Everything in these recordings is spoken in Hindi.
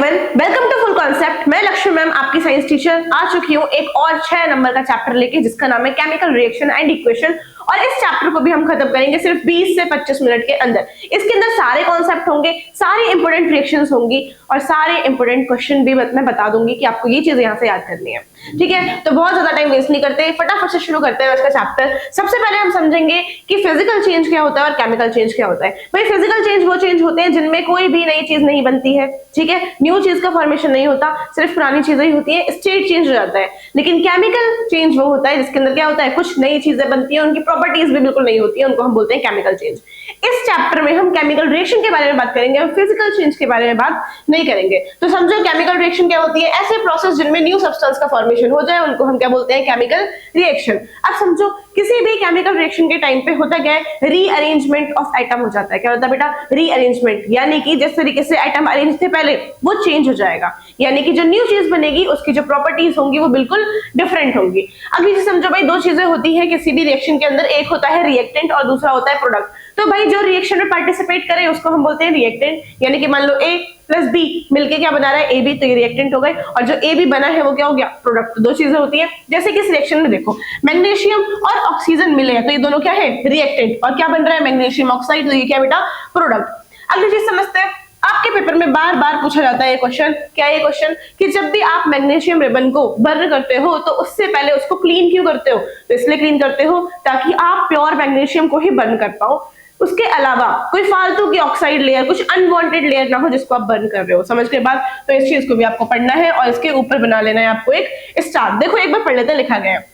Everyone, welcome to full concept. मैं लक्ष्मी मैम आपकी साइंस टीचर आ चुकी हूँ एक और 6 नंबर का चैप्टर लेके, जिसका नाम है केमिकल रिएक्शन एंड इक्वेशन। और इस चैप्टर को भी हम खत्म करेंगे सिर्फ 20 से 25 मिनट के अंदर। इसके अंदर सारे कॉन्सेप्ट होंगे, सारी इंपोर्टेंट रिएक्शंस होंगी और सारे इंपोर्टेंट क्वेश्चन भी मैं बता दूंगी कि आपको ये चीजें यहाँ से याद करनी है। ठीक है, तो बहुत ज्यादा टाइम वेस्ट नहीं करते, फटाफट से शुरू करते हैं इसका चैप्टर। सबसे पहले हम समझेंगे कि फिजिकल चेंज क्या होता है और केमिकल चेंज क्या होता है। भाई फिजिकल चेंज वो चेंज होते हैं जिनमें कोई भी नई चीज नहीं बनती है, ठीक है, न्यू चीज का फॉर्मेशन नहीं होता, सिर्फ पुरानी चीजें ही होती है, स्टेट चेंज हो जाता है। लेकिन केमिकल चेंज वो होता है जिसके अंदर क्या होता है, कुछ नई चीजें बनती है, उनकी प्रॉपर्टीज भी बिल्कुल नहीं होती है, उनको हम बोलते हैं केमिकल चेंज। इस चैप्टर में हम केमिकल रिएक्शन के बारे में बात करेंगे, हम फिजिकल चेंज के बारे में बात नहीं करेंगे। तो समझो केमिकल रिएक्शन क्या होती है, ऐसे प्रोसेस जिनमें न्यू सब्सटेंस का फॉर्मेशन हो जाए उनको हम क्या बोलते हैं, केमिकल रिएक्शन। अब समझो किसी भी केमिकल रिएक्शन के टाइम पे होता क्या है, रीअरेंजमेंट ऑफ आइटम हो जाता है। क्या होता है बेटा, रीअरेंजमेंट, यानी कि जिस तरीके से आइटम अरेंज थे पहले वो चेंज हो जाएगा, यानी कि जो न्यू चीज बनेगी उसकी जो प्रॉपर्टीज होंगी वो बिल्कुल डिफरेंट होंगी। अभी जैसे समझो भाई दो चीजें होती है किसी भी रिएक्शन के अंदर, एक होता है रिएक्टेंट और दूसरा होता है प्रोडक्ट। तो भाई जो रिएक्शन में पार्टिसिपेट करे उसको हम बोलते हैं रिएक्टेंट, यानी कि मान लो ए प्लस बी मिलके क्या बना रहा है, ए बी, तो ये रिएक्टेंट हो गए, और जो ए बी बना है वो क्या हो गया, प्रोडक्ट। तो दो चीजें होती है, जैसे कि इस रिएक्शन में देखो मैग्नीशियम और ऑक्सीजन मिले हैं तो ये दोनों क्या है, रिएक्टेंट, और क्या बन रहा है, मैग्नीशियम ऑक्साइड, तो ये क्या बेटा, प्रोडक्ट। अगली चीज समझते हैं, आपके पेपर में बार बार पूछा जाता है ये क्वेश्चन, क्या ये क्वेश्चन, कि जब भी आप मैग्नीशियम रिबन को बर्न करते हो तो उससे पहले उसको क्लीन क्यों करते हो। तो इसलिए क्लीन करते हो ताकि आप प्योर मैग्नीशियम को ही बर्न कर पाओ, उसके अलावा कोई फालतू की ऑक्साइड लेयर, कुछ अनवांटेड लेयर ना हो जिसको आप बर्न कर रहे हो। समझ के बाद तो इस चीज को भी आपको पढ़ना है और इसके ऊपर बना लेना है आपको एक स्टार। देखो एक बार पढ़ लेते हैं, लिखा गया है,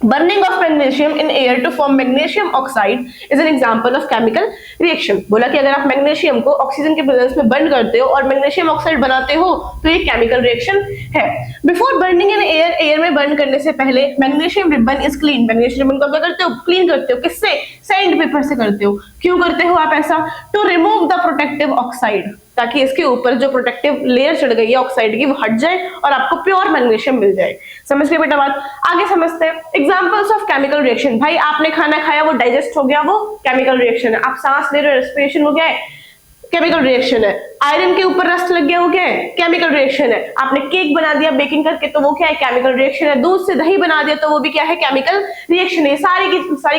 burning of magnesium in air to form magnesium oxide is an example of chemical reaction। बोला कि अगर आप मैग्नीशियम को ऑक्सीजन के प्रेजेंस में बर्न करते हो और मैग्नीशियम ऑक्साइड बनाते हो तो ये केमिकल रिएक्शन है। Before burning in air, air में बर्न करने से पहले magnesium ribbon is clean. Magnesium ribbon को क्या करते हो, क्लीन करते हो, किससे, सैंड पेपर से करते हो। क्यों करते हो आप ऐसा, to remove the protective oxide, ताकि इसके ऊपर जो प्रोटेक्टिव लेयर चढ़ गई है ऑक्साइड की वो हट जाए और आपको प्योर मैग्नीशियम मिल जाए। समझ गए बेटा बात, आगे समझते हैं एग्जांपल्स ऑफ केमिकल रिएक्शन। भाई आपने खाना खाया वो डाइजेस्ट हो गया, वो केमिकल रिएक्शन है। आप सांस ले रहे हो, रेस्पिरेशन हो गया है, केमिकल रिएक्शन है। आयरन के ऊपर रस्ट लग गया, वो क्या है, केमिकल रिएक्शन है। आपने केक बना दिया बेकिंग करके तो वो क्या है, केमिकल रिएक्शन है। दूध से दही बना दिया तो वो भी क्या है, केमिकल रिएक्शन है। सारी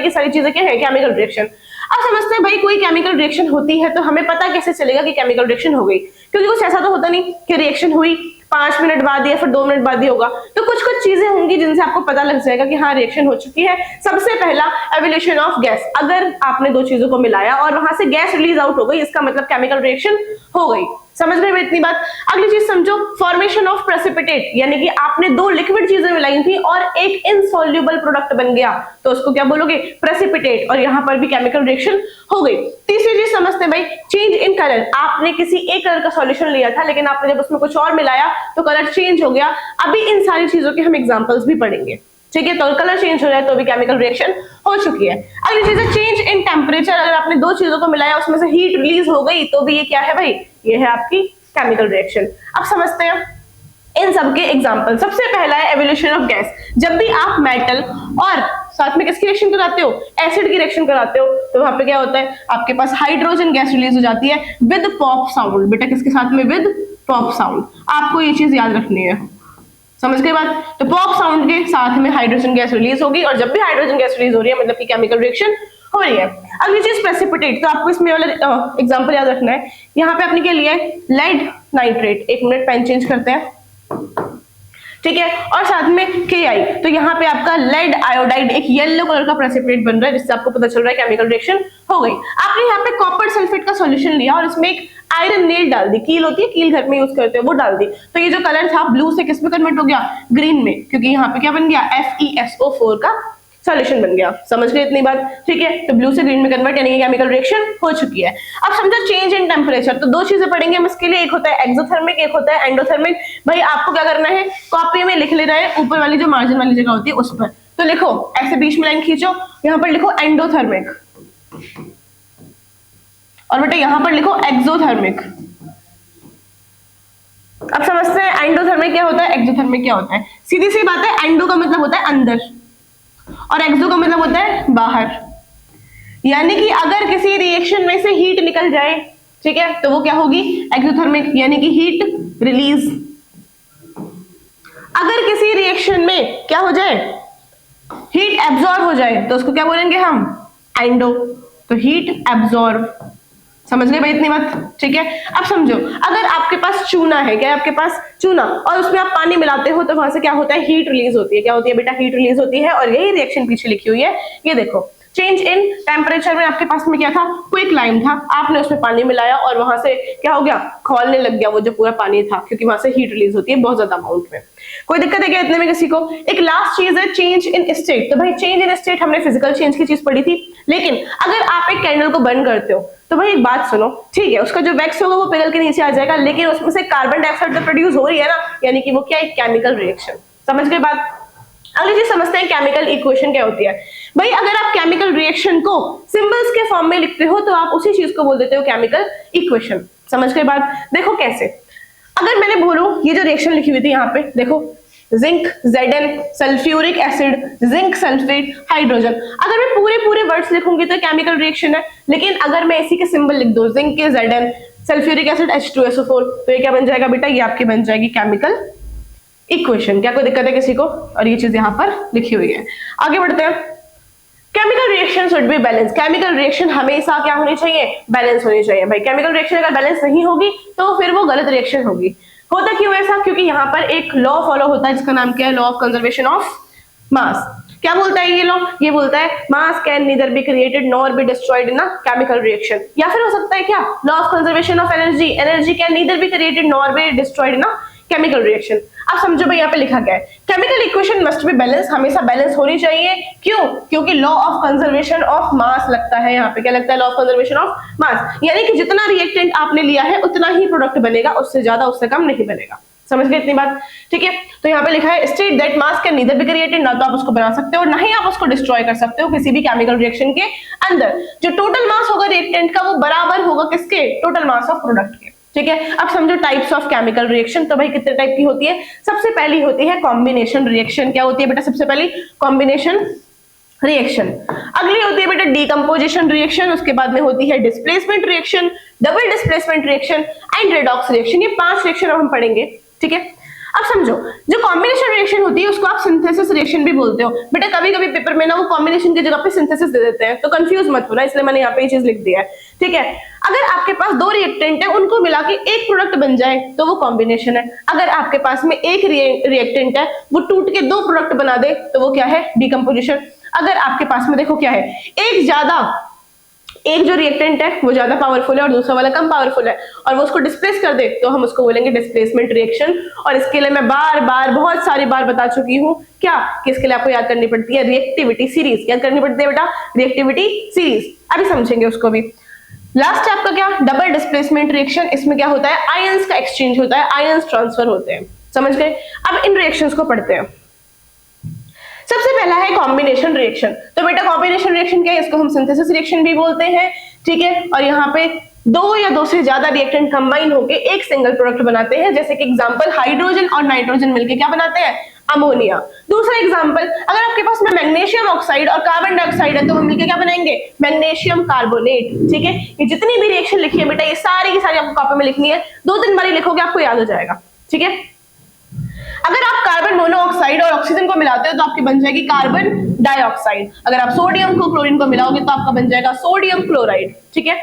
की सारी चीजें क्या है, केमिकल रिएक्शन। अब समझते हैं भाई कोई केमिकल रिएक्शन होती है तो हमें पता कैसे चलेगा कि केमिकल रिएक्शन हो गई, क्योंकि कुछ ऐसा तो होता नहीं कि रिएक्शन हुई 5 मिनट बाद या फिर 2 मिनट बाद ही होगा। तो कुछ चीजें होंगी जिनसे आपको पता लग जाएगा कि हाँ रिएक्शन हो चुकी है। सबसे पहला एवोल्यूशन ऑफ गैस, अगर आपने दो चीजों को मिलाया और वहां से गैस रिलीज आउट हो गई, इसका मतलब केमिकल रिएक्शन हो गई। समझ गए इतनी बात। अगली चीज समझो, फॉर्मेशन ऑफ प्रेसिपिटेट, यानी कि आपने दो लिक्विड चीजें मिलाई थी और एक इनसॉल्युबल प्रोडक्ट बन गया तो उसको क्या बोलोगे, प्रेसिपिटेट, और यहां पर भी केमिकल रिएक्शन हो गई। तीसरी चीज समझते हैं भाई, चेंज इन कलर। आपने किसी एक कलर का सॉल्यूशन लिया था लेकिन आपने जब उसमें कुछ और मिलाया तो कलर चेंज हो गया। अभी इन सारी चीजों के हम एग्जांपल्स भी पढ़ेंगे, ठीक है। तो कलर चेंज हो जाए तो भी केमिकल रिएक्शन हो चुकी है। अगली चीज है चेंज इन टेम्परेचर। अगर आपने दो चीजों को मिलाया उसमें से हीट रिलीज हो गई तो भी ये क्या है भाई, ये है आपकी केमिकल रिएक्शन। अब समझते हैं इन सबके एग्जांपल। सबसे पहला है एवोल्यूशन ऑफ गैस। जब भी आप मेटल और साथ में किसकी रिएक्शन कराते हो, एसिड की रिएक्शन कराते हो, तो वहां पे क्या होता है, आपके पास हाइड्रोजन गैस रिलीज हो जाती है विद पॉप साउंड। बेटा किसके साथ में, विद पॉप साउंड। आपको ये चीज याद रखनी है, समझ गए बात। तो पॉप साउंड के साथ में हाइड्रोजन गैस रिलीज होगी, और जब भी हाइड्रोजन गैस रिलीज हो रही है मतलब कि केमिकल रिएक्शन हो रही है। अगली चीज प्रेसिपिटेट, तो आपको इसमें वाला एग्जांपल याद रखना है। यहाँ पे आपने क्या लिया है, लेड नाइट्रेट। एक मिनट पेन चेंज करते हैं, ठीक है, और साथ में KI। तो यहाँ पे आपका लेड आयोडाइड एक येलो कलर का प्रेसिपिटेट बन रहा है, जिससे आपको पता चल रहा है केमिकल रिएक्शन हो गई। आपने यहाँ पे कॉपर सल्फेट का सॉल्यूशन लिया और इसमें एक आयरन नेल डाल दी, कील होती है, कील घर में यूज करते हो, वो डाल दी। तो ये जो कलर था ब्लू से किस में कन्वर्ट हो गया, ग्रीन में, क्योंकि यहाँ पे क्या बन गया, FeSO4 का सॉल्यूशन बन गया। समझ गए इतनी बात, ठीक है। तो ब्लू से ग्रीन में कन्वर्ट, यानी कि केमिकल रिएक्शन हो चुकी है। अब समझो चेंज इन टेम्परेचर। तो दो चीजें पढ़ेंगे हम इसके लिए, एक होता है एक्सोथर्मिक, एक होता है एंडोथर्मिक। भाई आपको क्या करना है, कॉपी में लिख लेना है, ऊपर वाली जो मार्जिन वाली जगह होती है उस पर। तो लिखो, ऐसे बीच में लाइन खींचो, यहाँ पर लिखो एंडोथर्मिक, और बेटा यहाँ पर लिखो एक्सोथर्मिक। अब समझते हैं एंडोथर्मिक क्या होता है, एक्सोथर्मिक क्या होता है। सीधी सी बात है, एंडो का मतलब होता है अंदर और एक्सो का मतलब होता है बाहर। यानी कि अगर किसी रिएक्शन में से हीट निकल जाए, ठीक है, तो वो क्या होगी, एक्सोथर्मिक, यानी कि हीट रिलीज। अगर किसी रिएक्शन में क्या हो जाए, हीट एब्जॉर्ब हो जाए, तो उसको क्या बोलेंगे हम, एंडो। तो हीट एब्जॉर्ब, समझ गए भाई इतनी बात, ठीक है। अब समझो, अगर आपके पास चूना है, क्या है आपके पास चूना, और उसमें आप पानी मिलाते हो तो वहां से क्या होता है, हीट रिलीज होती है। क्या होती है बेटा, हीट रिलीज होती है। और यही रिएक्शन पीछे लिखी हुई है, ये देखो, चेंज इन टेम्परेचर में आपके पास में क्या था, क्विक लाइम था, आपने उसमें पानी मिलाया और वहां से क्या हो गया, खौलने लग गया वो जो पूरा पानी था, क्योंकि वहां से हीट रिलीज होती है बहुत ज्यादा अमाउंट में। कोई दिक्कत है क्या इतने में किसी को? एक लास्ट चीज है चेंज इन स्टेट। तो भाई चेंज इन स्टेट हमने फिजिकल चेंज की चीज पढ़ी थी, लेकिन अगर आप एक कैंडल को बर्न करते हो तो भाई एक बात सुनो, ठीक है, उसका जो वैक्स होगा वो पिघल के नीचे आ जाएगा, लेकिन उसमें से कार्बन डाइऑक्साइड तो प्रोड्यूस हो रही है ना, यानी कि वो क्या, एक केमिकल रिएक्शन। समझ गए बात? अगली चीज समझते हैं केमिकल इक्वेशन क्या होती है। भाई अगर आप केमिकल रिएक्शन को सिंबल्स के फॉर्म में लिखते हो तो आप उसी चीज को बोल देते हो केमिकल इक्वेशन। समझ गए बात? देखो कैसे, अगर मैंने बोलूं ये जो रिएक्शन लिखी हुई थी यहाँ पे देखो, zinc Zn, sulphuric acid, zinc sulphate, hydrogen, अगर मैं पूरे वर्ड्स लिखूंगी तो केमिकल रिएक्शन है, लेकिन अगर मैं इसी के सिंबल लिख दूं, जिंक के Zn, सल्फ्यूरिक एसिड H2SO4, तो ये क्या बन जाएगा बेटा, ये आपकी बन जाएगी केमिकल इक्वेशन। क्या कोई दिक्कत है किसी को? और ये चीज यहाँ पर लिखी हुई है। आगे बढ़ते हैं। Chemical reaction should be balance. Chemical reaction हमेशा क्या होनी चाहिए, बैलेंस होनी चाहिए। भाई केमिकल रिएक्शन अगर बैलेंस नहीं होगी तो फिर वो गलत रिएक्शन होगी। होता क्यों ऐसा? क्योंकि यहाँ पर एक लॉ फॉलो होता है जिसका नाम क्या है, law of conservation of mass. क्या बोलता है ये लॉ? ये बोलता है मास can neither be created nor be destroyed in a chemical reaction. या फिर हो सकता है क्या, law of conservation of energy, energy can neither be created nor be destroyed in a chemical reaction. अब समझो भाई यहाँ पे लिखा गया है chemical equation must be balance, हमेशा बैलेंस होनी चाहिए। क्यों? क्योंकि law of conservation of mass लगता है यहाँ पे। क्या लगता है? Law of conservation of mass, यानी कि जितना रिएक्टेंट आपने लिया है उतना ही प्रोडक्ट बनेगा, उससे ज्यादा उससे कम नहीं बनेगा। समझ गए इतनी बात? ठीक है, तो यहाँ पे लिखा है state that mass can neither be created, ना तो आप उसको बना सकते हो ना ही आप उसको डिस्ट्रॉय कर सकते हो किसी भी केमिकल रिएक्शन के अंदर। जो टोटल मास होगा रिएक्टेंट का वो बराबर होगा किसके, टोटल मास ऑफ प्रोडक्ट के। ठीक है, अब समझो टाइप्स ऑफ केमिकल रिएक्शन। तो भाई कितने टाइप की होती है? सबसे पहली होती है कॉम्बिनेशन रिएक्शन। क्या होती है बेटा? सबसे पहली कॉम्बिनेशन रिएक्शन। अगली होती है बेटा डीकंपोजिशन रिएक्शन, उसके बाद में होती है displacement reaction, double displacement reaction and redox reaction. ये 5 रिएक्शन हम पढ़ेंगे। ठीक है, अब समझो जो कॉम्बिनेशन रिएक्शन होती है उसको आप सिंथेसिस रिएक्शन भी बोलते हो। बेटा कभी कभी पेपर में ना वो कॉम्बिनेशन की जगह पे सिंथेसिस दे देते हैं, तो कंफ्यूज मत होना, इसलिए मैंने यहाँ पे ये चीज लिख दिया है। ठीक है, अगर आपके पास 2 रिएक्टेंट है उनको मिला के एक प्रोडक्ट बन जाए तो वो कॉम्बिनेशन है। अगर आपके पास में एक रिएक्टेंट है वो टूट के 2 प्रोडक्ट बना दे तो वो क्या है, डीकंपोजिशन। अगर आपके पास में देखो क्या है, एक जो रिएक्टेंट है वो ज्यादा पावरफुल है और दूसरा वाला कम पावरफुल है और वो उसको डिस्प्लेस कर दे तो हम उसको बोलेंगे डिस्प्लेसमेंट रिएक्शन। और इसके लिए मैं बार बार बहुत सारी बार बता चुकी हूँ क्या, कि इसके लिए आपको याद करनी पड़ती है रिएक्टिविटी सीरीज। याद करनी पड़ती है बेटा रिएक्टिविटी सीरीज, अभी समझेंगे उसको भी। लास्ट है आपका क्या, डबल डिस्प्लेसमेंट रिएक्शन। इसमें क्या होता है, आयंस का एक्सचेंज होता है, आयंस ट्रांसफर होते हैं। समझ गए? अब इन रिएक्शंस को पढ़ते हैं। सबसे पहला है कॉम्बिनेशन रिएक्शन। तो बेटा कॉम्बिनेशन रिएक्शन क्या है, इसको हम सिंथेसिस रिएक्शन भी बोलते हैं। ठीक है, और यहाँ पे 2 या 2 से ज्यादा रिएक्टेंट कंबाइन होकर एक सिंगल प्रोडक्ट बनाते हैं। जैसे कि एग्जांपल हाइड्रोजन और नाइट्रोजन मिलकर क्या बनाते हैं, अमोनिया। दूसरा एग्जांपल, अगर आपके पास में मैग्नीशियम ऑक्साइड और कार्बन डाइऑक्साइड है तो वो मिलकर क्या बनाएंगे, मैग्नीशियम कार्बोनेट। ठीक है, ये जितनी भी रिएक्शन लिखी है बेटा ये सारी की सारी आपको कॉपी में लिखनी है, 2-3 बार लिखोगे आपको याद हो जाएगा। ठीक है, अगर आप कार्बन मोनोऑक्साइड और ऑक्सीजन को मिलाते हो तो आपकी बन जाएगी कार्बन डाइऑक्साइड। अगर आप सोडियम को क्लोरीन को मिलाओगे तो आपका बन जाएगा सोडियम क्लोराइड। ठीक है,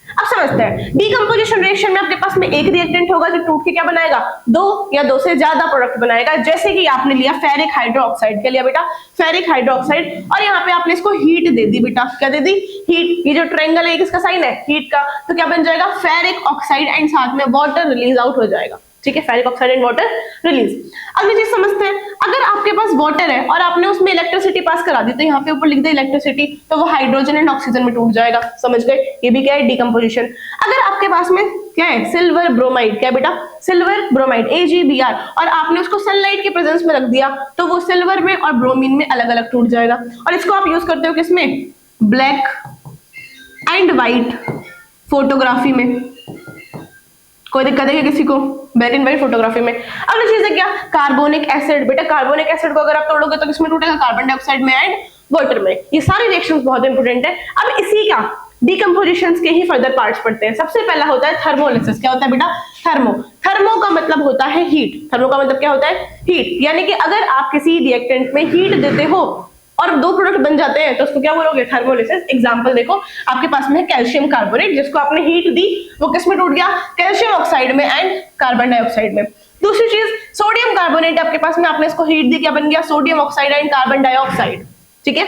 अब समझते हैं डीकंपोजिशन रिएक्शन में आपके पास में एक रिएक्टेंट होगा जो टूट के क्या बनाएगा, 2 या 2 से ज्यादा प्रोडक्ट बनाएगा। जैसे कि आपने लिया फेरिक हाइड्रोक्साइड, क्या लिया बेटा, फेरिक हाइड्रोक्साइड, और यहाँ पे आपने इसको हीट दे दी बेटा। क्या दे दी, हीट। ये जो ट्रायंगल है किसका साइन है, हीट का। तो क्या बन जाएगा, फेरिक ऑक्साइड एंड साथ में वाटर रिलीज आउट हो जाएगा। ठीक है, ferric oxide and water release. अगली चीज समझते हैं, अगर आपके पास वाटर है और आपने उसमें इलेक्ट्रिसिटी पास करा दी तो यहाँ पे ऊपर लिख दे इलेक्ट्रिसिटी, तो वो हाइड्रोजन एंड ऑक्सीजन में टूट जाएगा। समझ गए? ये भी क्या है, डीकंपोजिशन। अगर आपके पास में क्या है, सिल्वर ब्रोमाइड, क्या बेटा, सिल्वर ब्रोमाइड AgBr, और आपने उसको सनलाइट के प्रेजेंस में रख दिया तो वो सिल्वर में और ब्रोमीन में अलग अलग टूट जाएगा। और इसको आप यूज करते हो किसमें, ब्लैक एंड व्हाइट फोटोग्राफी में। कोई दिक्कत है किसी को, ब्लैक एंड व्हाइट फोटोग्राफी में। अगली चीज है क्या, कार्बोनिक एसिड। बेटा कार्बोनिक एसिड को अगर आप तोड़ोगे तो किसमें टूटेगा, कार्बन डाइऑक्साइड में एंड वाटर में। ये सारी रिएक्शंस बहुत इंपॉर्टेंट है। अब इसी का डिकम्पोजिशन के ही फर्दर पार्ट्स पढ़ते हैं। सबसे पहला होता है थर्मोलिसिस। क्या होता है बेटा? थर्मो। थर्मो का मतलब होता है हीट। थर्मो का मतलब क्या होता है? हीट। यानी कि अगर आप किसी रिएक्टेंट में हीट देते हो और दो प्रोडक्ट बन जाते हैं तो उसको क्या बोलोगे? थर्मोलिसिस। एग्जांपल देखो, आपके पास में है कैल्शियम कार्बोनेट, जिसको आपने हीट दी, वो किस में टूट गया? कैल्शियम ऑक्साइड में एंड कार्बन डाइऑक्साइड में। दूसरी चीज सोडियम कार्बोनेट आपके पास में, आपने इसको हीट दी, क्या बन गया? Sodium oxide and carbon dioxide. ठीक है,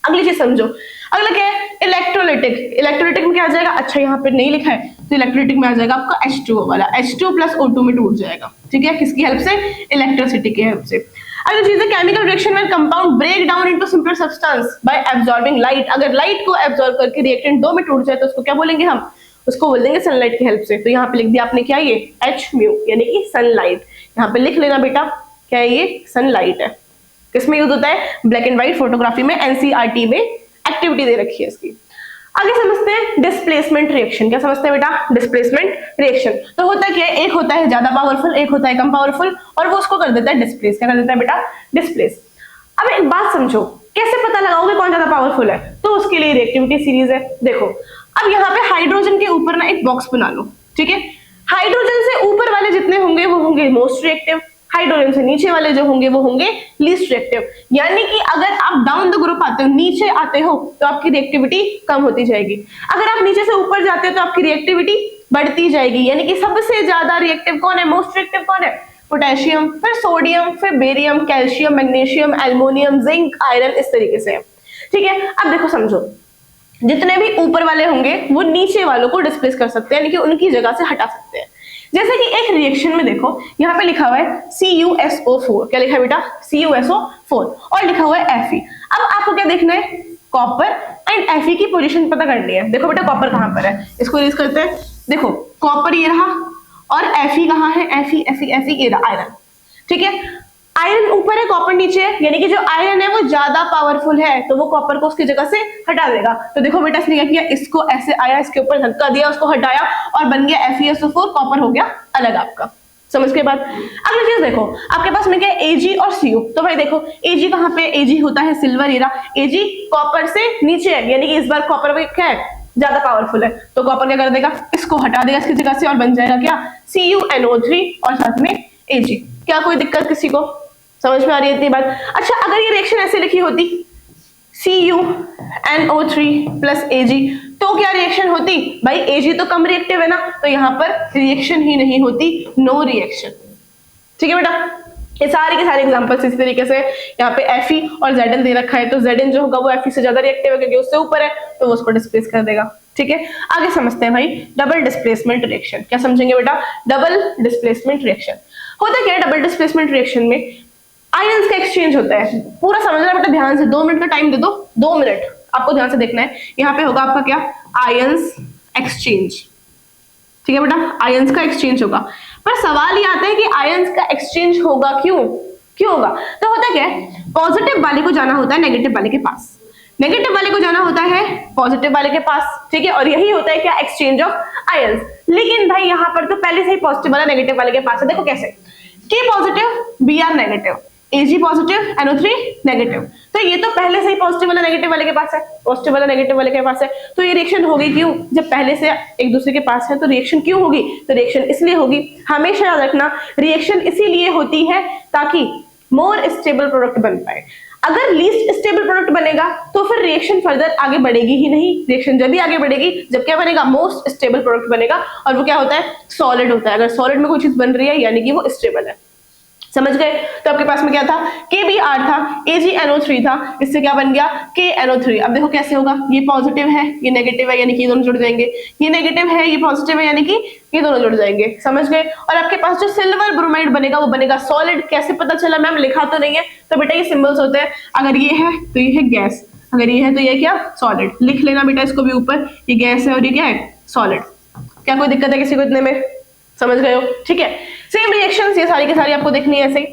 अगली चीज समझो। अगला क्या है? इलेक्ट्रोलिटिक। इलेक्ट्रोलिटिक में क्या आ जाएगा? अच्छा यहाँ पे नहीं लिखा है तो इलेक्ट्रोलिटिक में आ जाएगा आपका H2O वाला, H2 प्लस O2 में टूट जाएगा। ठीक है, किसकी हेल्प से? इलेक्ट्रिसिटी की हेल्प से। अगली चीज है केमिकल रिएक्शन में compound break down into simpler substance by absorbing light. अगर लाइट को एब्सॉर्ब करके रिएक्टेंट दो में टूट जाए तो उसको क्या बोलेंगे हम? उसको बोल देंगे सनलाइट की हेल्प से। तो यहाँ पे लिख दिया आपने क्या? ये H म्यू यानी कि सनलाइट। यहाँ पे लिख लेना बेटा, क्या है ये? सनलाइट है। किसमें यूज होता है? ब्लैक एंड व्हाइट फोटोग्राफी में, एनसीईआरटी में एक्टिविटी दे रखी है इसकी। आगे समझते हैं डिस्प्लेसमेंट रिएक्शन। क्या समझते हैं बेटा? Displacement reaction. तो होता क्या है? एक होता है ज्यादा पावरफुल, एक होता है कम पावरफुल, और वो उसको कर देता है डिस्प्लेस। क्या कर देता है बेटा? डिस्प्लेस। अब एक बात समझो, कैसे पता लगाओगे कौन ज्यादा पावरफुल है? तो उसके लिए रिएक्टिविटी सीरीज है। देखो, अब यहाँ पे हाइड्रोजन के ऊपर ना एक बॉक्स बना लो। ठीक है, हाइड्रोजन से ऊपर वाले जितने होंगे वो होंगे मोस्ट रिएक्टिव, हाइड्रोजन से नीचे वाले जो होंगे वो होंगे लीस्ट रिएक्टिव। यानी कि अगर आप डाउन द ग्रुप आते हो, नीचे आते हो, तो आपकी रिएक्टिविटी कम होती जाएगी। अगर आप नीचे से ऊपर जाते हो तो आपकी रिएक्टिविटी बढ़ती जाएगी। यानी कि सबसे ज्यादा रिएक्टिव कौन है? मोस्ट रिएक्टिव कौन है? पोटेशियम, फिर सोडियम, फिर barium, calcium, magnesium, aluminium, zinc, iron, इस तरीके से। ठीक है, अब देखो समझो, जितने भी ऊपर वाले होंगे वो नीचे वालों को डिस्प्लेस कर सकते हैं, यानी कि उनकी जगह से हटा सकते हैं। जैसे कि एक रिएक्शन में देखो, यहाँ पे लिखा हुआ है CuSO4। क्या लिखा है बेटा? CuSO4, और लिखा हुआ है Fe। अब आपको क्या देखना है? कॉपर एंड Fe की पोजीशन पता करनी है। देखो बेटा, कॉपर कहां पर है, इसको रीड करते हैं। देखो, कॉपर ये रहा, और Fe कहां है? Fe ये रहा, आयरन। ठीक है, आयरन ऊपर है, कॉपर नीचे है, यानी कि जो आयरन है वो ज्यादा पावरफुल है, तो वो कॉपर को उसकी जगह से हटा देगा। तो देखो बेटा, इसने क्या किया? इसको ऐसे आया, इसके ऊपर धक्का दिया, उसको हटाया, और बन गया FeSO4, कॉपर हो गया अलग आपका। समझ के बाद अगली चीज देखो, आपके पास में क्या है? Ag और Cu। तो भाई देखो, Ag कहाँ पे? Ag होता है सिल्वर, हीरा। Ag कॉपर से नीचे है, यानी कि इस बार कॉपर क्या है? ज्यादा पावरफुल है, तो कॉपर क्या कर देगा? इसको हटा देगा इसकी जगह से, और बन जाएगा क्या? CuNO3 और साथ में Ag। क्या कोई दिक्कत किसी को? समझ में आ रही है इतनी बात? अच्छा, अगर ये रिएक्शन ऐसे लिखी होती CuNO3 प्लस Ag, तो क्या रिएक्शन होती? भाई Ag तो कम रिएक्टिव है ना, तो यहाँ पर रिएक्शन ही नहीं होती, नो रिएक्शन। ठीक है बेटा, ये सारे के सारे एग्जांपल्स इसी तरीके से यहाँ पे Fe और Zn दे रखा है, तो Zn जो होगा वो Fe से ज्यादा रिएक्टिव है क्योंकि उससे ऊपर है, तो वो उसको डिस्प्लेस कर देगा। ठीक है, आगे समझते हैं भाई डबल डिस्प्लेसमेंट रिएक्शन। क्या समझेंगे बेटा? डबल डिस्प्लेसमेंट रिएक्शन होता क्या है? डबल डिस्प्लेसमेंट रिएक्शन में आयंस का एक्सचेंज होता है। पूरा समझना बेटा ध्यान से, 2 मिनट का टाइम दे दो, 2 मिनट आपको ध्यान से देखना है। यहाँ पे होगा आपका क्या? Ions exchange. ठीक है बेटा, आयंस का एक्सचेंज होगा। पर सवाल ये आता है कि आयंस का एक्सचेंज होगा क्यों? क्यों होगा? तो होता क्या है, पॉजिटिव वाले को जाना होता है नेगेटिव वाले के पास, नेगेटिव वाले को जाना होता है पॉजिटिव वाले के पास। ठीक है, और यही होता है क्या? Exchange of ions. लेकिन भाई यहाँ पर तो पहले से ही पॉजिटिव वाला नेगेटिव वाले के पास है। देखो कैसे, K positive, Br negative, Ag positive, NO3 negative. तो ये तो पहले से ही पॉजिटिव वाला नेगेटिव वाले के पास है, पॉजिटिव वाला नेगेटिव वाले के पास है। तो ये रिएक्शन होगी क्यों? जब पहले से एक दूसरे के पास है तो रिएक्शन क्यों होगी? तो रिएक्शन इसलिए होगी, हमेशा याद रखना, रिएक्शन इसीलिए होती है ताकि मोर स्टेबल प्रोडक्ट बन पाए। अगर लीस्ट स्टेबल प्रोडक्ट बनेगा तो फिर रिएक्शन फर्दर आगे बढ़ेगी ही नहीं। रिएक्शन जब भी आगे बढ़ेगी जब क्या बनेगा? मोस्ट स्टेबल प्रोडक्ट बनेगा, और वो क्या होता है? सॉलिड होता है। अगर सॉलिड में कोई चीज बन रही है यानी कि वो स्टेबल है। समझ गए? तो आपके पास में क्या था? KBr था, AgNO3 था, इससे क्या बन गया? KNO3। अब देखो कैसे होगा, ये पॉजिटिव है, ये नेगेटिव है, यानी कि ये दोनों जुड़ जाएंगे, ये नेगेटिव है, ये पॉजिटिव है, यानी कि ये दोनों जुड़ जाएंगे। समझ गए? और आपके पास जो सिल्वर ब्रोमाइड बनेगा वो बनेगा सॉलिड। कैसे पता चला मैम? लिखा तो नहीं है, तो बेटा ये सिंबल्स होते हैं। अगर ये है तो ये है गैस, अगर ये है तो ये क्या? सॉलिड। लिख लेना बेटा इसको भी ऊपर, ये गैस है और ये क्या है? सॉलिड। क्या कोई दिक्कत है किसी को इतने में? समझ गए हो? ठीक है, सेम रिएक्शंस ये सारी की सारी आपको देखनी है ऐसे ही।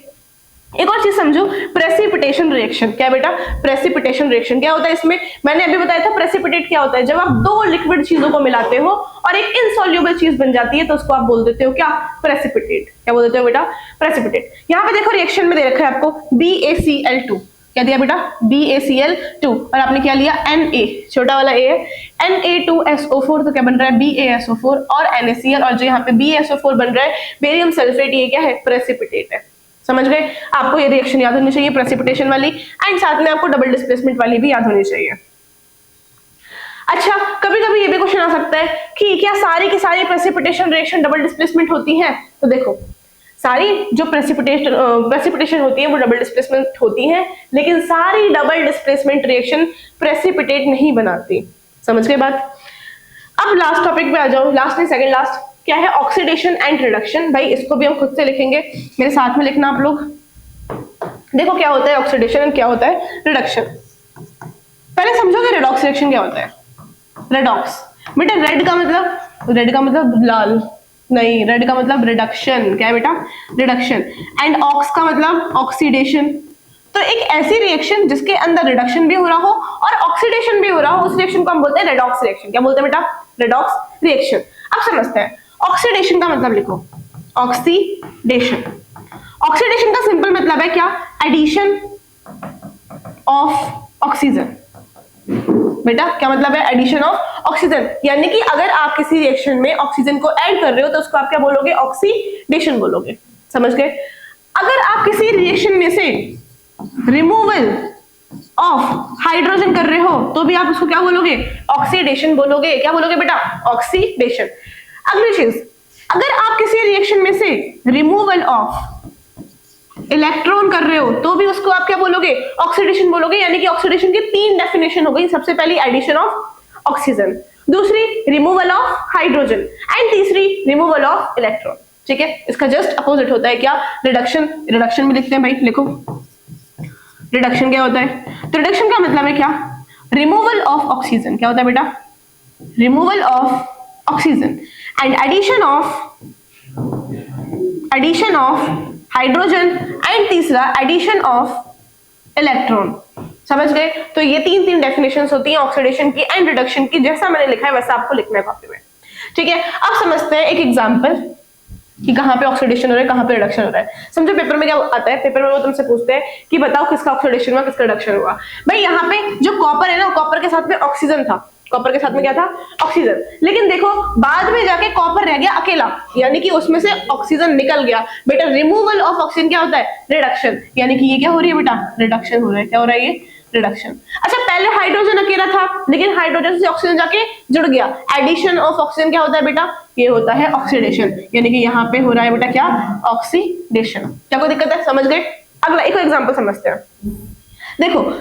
एक और चीज समझो, प्रेसिपिटेशन रिएक्शन। क्या बेटा? प्रेसिपिटेशन रिएक्शन क्या होता है इसमें? मैंने अभी बताया था प्रेसिपिटेट क्या होता है, जब आप दो लिक्विड चीजों को मिलाते हो और एक इनसॉल्युबल चीज बन जाती है तो उसको आप बोल देते हो क्या? प्रेसिपिटेट। क्या बोल देते हो बेटा? प्रेसिपिटेट। यहाँ पे देखो रिएक्शन में दे रखा है आपको BaCl2। क्या दिया बेटा, BaCl2, और आपने क्या लिया, Na, छोटा वाला A है, Na2SO4, तो क्या बन रहा है, BaSO4 और NaCl, और जो यहाँ पे BaSO4 बन रहा है बेरियम सल्फेट, ये क्या है, प्रेसिपिटेट है। समझ गए, आपको ये रिएक्शन याद होनी चाहिए प्रेसिपिटेशन वाली, एंड साथ में आपको डबल डिस्प्लेसमेंट वाली भी याद होनी चाहिए। अच्छा, कभी कभी ये भी क्वेश्चन आ सकता है कि क्या सारी की सारी प्रेसिपिटेशन रिएक्शन डबल डिस्प्लेसमेंट होती है, तो देखो सारी जो प्रेसिपिटेशन होती है वो डबल डिस्प्लेसमेंट होती है, लेकिन सारी डबल डिस्प्लेसमेंट रिएक्शन प्रेसिपिटेट नहीं बनाती। समझ गए बात। अब लास्ट टॉपिक पे आ जाओ, लास्ट नहीं सेकंड लास्ट, क्या है, ऑक्सीडेशन एंड रिडक्शन। भाई इसको भी हम खुद से लिखेंगे, मेरे साथ में लिखना आप लोग। देखो क्या होता है ऑक्सीडेशन एंड क्या होता है रिडक्शन। पहले समझोगे रेडॉक्स रिएक्शन क्या होता है। रेडॉक्स बेटा, रेड का मतलब लाल नहीं, रेड का मतलब रिडक्शन, क्या है बेटा, रिडक्शन, एंड ऑक्स का मतलब ऑक्सीडेशन। तो एक ऐसी रिएक्शन जिसके अंदर रिडक्शन भी हो रहा हो और ऑक्सीडेशन भी हो रहा हो, उस रिएक्शन को हम बोलते हैं रेडॉक्स रिएक्शन। क्या बोलते हैं बेटा, रेडॉक्स रिएक्शन। अब समझते हैं, ऑक्सीडेशन का मतलब लिखो, ऑक्सीडेशन। ऑक्सीडेशन का सिंपल मतलब है क्या, एडिशन ऑफ ऑक्सीजन। बेटा क्या मतलब है, एडिशन ऑफ ऑक्सीजन, यानी कि अगर आप किसी रिएक्शन में ऑक्सीजन को ऐड कर रहे हो तो उसको आप क्या बोलोगे, ऑक्सीडेशन बोलोगे। समझ गए। अगर आप किसी रिएक्शन में से रिमूवल ऑफ हाइड्रोजन कर रहे हो तो भी आप उसको क्या बोलोगे, ऑक्सीडेशन बोलोगे। क्या बोलोगे बेटा, ऑक्सीडेशन। अगली चीज, अगर आप किसी रिएक्शन में से रिमूवल ऑफ इलेक्ट्रॉन कर रहे हो तो भी उसको आप क्या बोलोगे, ऑक्सीडेशन बोलोगे। यानी कि ऑक्सीडेशन की 3 डेफिनेशन हो गई। सबसे पहली एडिशन ऑफ ऑक्सीजन, दूसरी रिमूवल ऑफ हाइड्रोजन, एंड तीसरी रिमूवल ऑफ इलेक्ट्रॉन। ठीक है, इसका जस्ट अपोजिट होता है क्या, रिडक्शन। रिडक्शन भी लिखते हैं भाई, लिखो रिडक्शन क्या होता है। तो रिडक्शन का मतलब है क्या, रिमूवल ऑफ ऑक्सीजन। क्या होता है बेटा, removal of oxygen, and addition of hydrogen, and तीसरा एडिशन ऑफ इलेक्ट्रॉन। समझ गए। तो ये 3 डेफिनेशंस होती हैं ऑक्सीडेशन की एंड रिडक्शन की। जैसा मैंने लिखा है वैसा आपको लिखना है कॉपी में। ठीक है, अब समझते हैं एक एग्जांपल कि कहां पे ऑक्सीडेशन हो रहा है, कहां पे रिडक्शन हो रहा है। समझो पेपर में क्या आता है, पेपर में वो तुमसे पूछते हैं कि बताओ किसका ऑक्सीडेशन हुआ, किसका रिडक्शन हुआ। भाई यहाँ पे जो कॉपर है ना, कॉपर के साथ में ऑक्सीजन था, कॉपर के साथ में क्या था, ऑक्सीजन। लेकिन देखो बाद में जाके कॉपर रह गया अकेला, यानी कि उसमें से ऑक्सीजन निकल गया। बेटा रिमूवल ऑफ ऑक्सीजन क्या होता है, रिडक्शन। यानी कि ये क्या हो रही है बेटा, रिडक्शन हो रहा है। क्या हो रहा है ये, रिडक्शन। अच्छा, पहले हाइड्रोजन अकेला था लेकिन हाइड्रोजन से ऑक्सीजन जाके जुड़ गया, एडिशन ऑफ ऑक्सीजन क्या होता है बेटा, ये होता है ऑक्सीडेशन। यानी कि यहाँ पे हो रहा है बेटा क्या, ऑक्सीडेशन। क्या कोई दिक्कत है, समझ गए। अगला एक एग्जांपल समझते हैं। देखो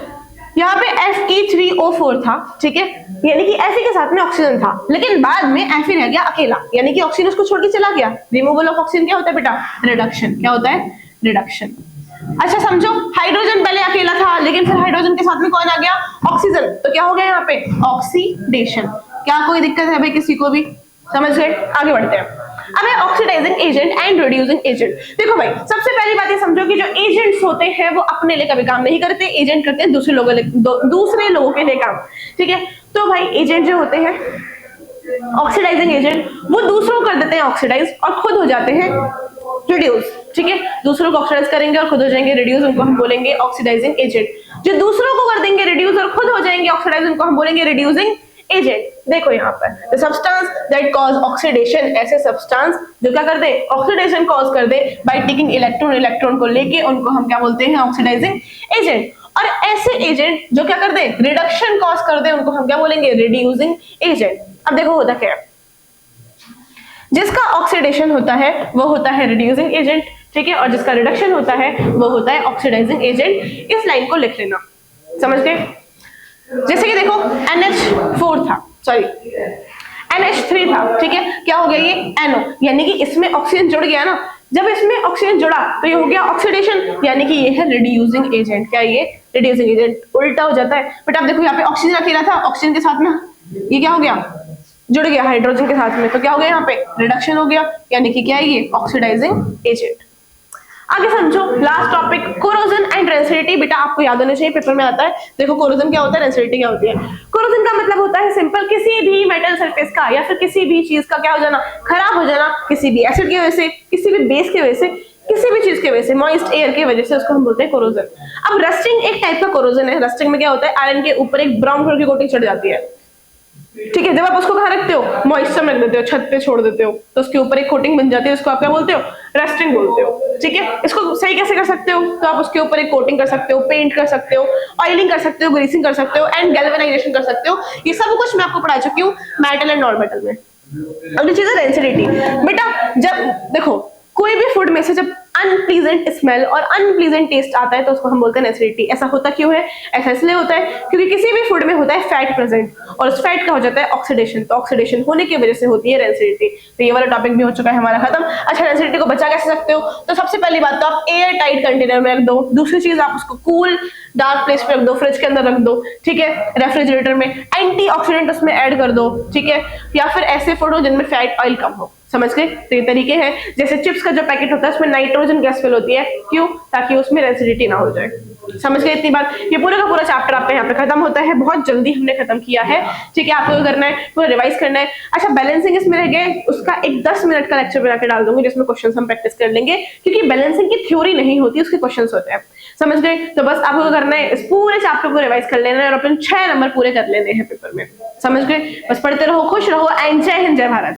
यहाँ पे Fe3O4 था, ठीक है, यानी कि Fe के साथ में ऑक्सीजन था, लेकिन बाद में Fe रह गया अकेला, यानी कि ऑक्सीजन उसको छोड़ के चला गया। रिमूवल ऑफ ऑक्सीजन क्या होता है बेटा, रिडक्शन। क्या होता है, रिडक्शन। अच्छा समझो, हाइड्रोजन पहले अकेला था लेकिन फिर हाइड्रोजन के साथ में कौन आ गया, ऑक्सीजन। तो क्या हो गया यहाँ पे, ऑक्सीडेशन। क्या कोई दिक्कत है भाई किसी को भी, समझ गए। आगे बढ़ते हैं। अब है oxidising agent and reducing agent. देखो भाई सबसे पहली बात ये समझो कि जो एजेंट्स होते हैं वो अपने लिए कभी काम नहीं करते, एजेंट करते हैं दूसरे लोगों के लिए काम। ठीक है, तो भाई एजेंट जो होते हैं ऑक्सीडाइजिंग एजेंट, वो दूसरों को कर देते हैं ऑक्सीडाइज और खुद हो जाते हैं रिड्यूस। ठीक है, दूसरों को ऑक्सीडाइज करेंगे और खुद हो जाएंगे रिड्यूस, उनको हम बोलेंगे ऑक्सीडाइजिंग एजेंट। जो दूसरों को कर देंगे रिड्यूस और खुद हो जाएंगे ऑक्सीडाइज, उनको हम बोलेंगे रिड्यूसिंग एजेंट। देखो यहाँ पर the substance that cause oxidation, ऐसे सब्सटेंस जो क्या कर दे, ऑक्सीडेशन कॉज कर दे बाय टेकिंग इलेक्ट्रॉन को लेके, उनको हम क्या बोलते हैं, ऑक्सीडाइजिंग एजेंट। और ऐसे एजेंट जो क्या कर दे, रिडक्शन कॉज कर दे, उनको हम क्या बोलेंगे, रिड्यूसिंग एजेंट। अब देखो होता क्या है, जिसका ऑक्सीडेशन होता है वो होता है रिड्यूसिंग एजेंट, ठीक है, और जिसका रिडक्शन होता है वो होता है ऑक्सीडाइजिंग एजेंट। इस लाइन को लिख लेना, समझ गए। जैसे कि देखो NH4 था, सॉरी NH3 था, ठीक है, क्या हो गया ये NO, यानी कि इसमें ऑक्सीजन जुड़ गया ना। जब इसमें ऑक्सीजन जुड़ा तो ये हो गया ऑक्सीडेशन, यानी कि ये है रिड्यूसिंग एजेंट। क्या ये, रिड्यूसिंग एजेंट। उल्टा हो जाता है बट आप देखो यहाँ पे ऑक्सीजन अकेला था, ऑक्सीजन के साथ में ये क्या हो गया, जुड़ गया हाइड्रोजन के साथ में, तो क्या हो गया यहाँ पे, रिडक्शन हो गया, यानी कि क्या है ये, ऑक्सीडाइजिंग एजेंट। आगे समझो last topic, corrosion and rancidity. बेटा आपको याद होना चाहिए, पेपर में आता है। देखो कोरोजन क्या होता है, रेंसिडिटी क्या होती है। कोरोजन का मतलब होता है सिंपल, किसी भी मेटल सरफेस का या फिर किसी भी चीज का क्या हो जाना, खराब हो जाना, किसी भी एसिड की वजह से, किसी भी बेस की वजह से, किसी भी चीज की वजह से, मॉइस्ट एयर की वजह से, उसको हम बोलते हैं कोरोजन। अब रस्टिंग एक टाइप का कोरोजन है। रस्टिंग में क्या होता है, आयरन के ऊपर एक ब्राउन कलर की कोटिंग चढ़ जाती है, ठीक है। जब आप उसको कहाँ रखते हो, मॉइस्चर में रख देते हो, छत पे छोड़ देते हो, तो उसके ऊपर एक कोटिंग बन जाती है, उसको आप क्या बोलते हो, रस्टिंग बोलते हो, ठीक है। इसको सही कैसे कर सकते हो, तो आप उसके ऊपर एक कोटिंग कर सकते हो, पेंट कर सकते हो, ऑयलिंग कर सकते हो, ग्रीसिंग कर सकते हो एंड गैल्वेनाइजेशन कर सकते हो। ये सब कुछ मैं आपको पढ़ा चुकी हूँ मेटल एंड नॉन मेटल में। अगली चीज है रेंसिडिटी। बेटा जब देखो कोई भी फूड में से जब अनप्लीजेंट स्मेल और अनप्लीजेंट टेस्ट आता है तो उसको हम बोलते हैं एसिडिटी। ऐसा होता क्यों है, ऐसा इसलिए होता है क्योंकि किसी भी फूड में होता है फैट प्रेजेंट और उस फैट का हो जाता है ऑक्सीडेशन, तो ऑक्सीडेशन होने की वजह से होती है रेंसिडिटी। तो ये वाला टॉपिक भी हो चुका है हमारा खत्म। अच्छा, रेंसिडिटी को बचा कैसे सकते हो, तो सबसे पहली बात तो आप एयर टाइट कंटेनर में रख दो। दूसरी चीज आप उसको कूल डार्क प्लेस पे रख दो, फ्रिज के अंदर रख दो, ठीक है, रेफ्रिजरेटर में। एंटीऑक्सीडेंट उसमें ऐड कर दो, ठीक है, या फिर ऐसे फूड हो जिनमें फैट ऑयल कम हो, समझ गए। तो ये तरीके हैं, जैसे चिप्स का जो पैकेट होता है उसमें नाइट्रोजन गैस फिल होती है, क्यों, ताकि उसमें रेसिडिटी ना हो जाए। समझ गए इतनी बात। ये पूरा का पूरा चैप्टर आपका यहाँ पे खत्म होता है, बहुत जल्दी हमने खत्म किया है, ठीक है। आपको करना है पूरा रिवाइज करना है। अच्छा, बैलेंसिंग इसमें रह गए, उसका एक 10 मिनट का लेक्चर बना के डाल दूंगी जिसमें क्वेश्चन हम प्रैक्टिस कर लेंगे, क्योंकि बैलेंसिंग की थ्योरी नहीं होती, उसके क्वेश्चन होते हैं, समझ गए। तो बस आपको करना है इस पूरे चैप्टर को रिवाइज कर लेना है और अपने 6 नंबर पूरे कर लेने हैं पेपर में, समझ गए। बस पढ़ते रहो, खुश रहो एंड जय हिंद, जय भारत।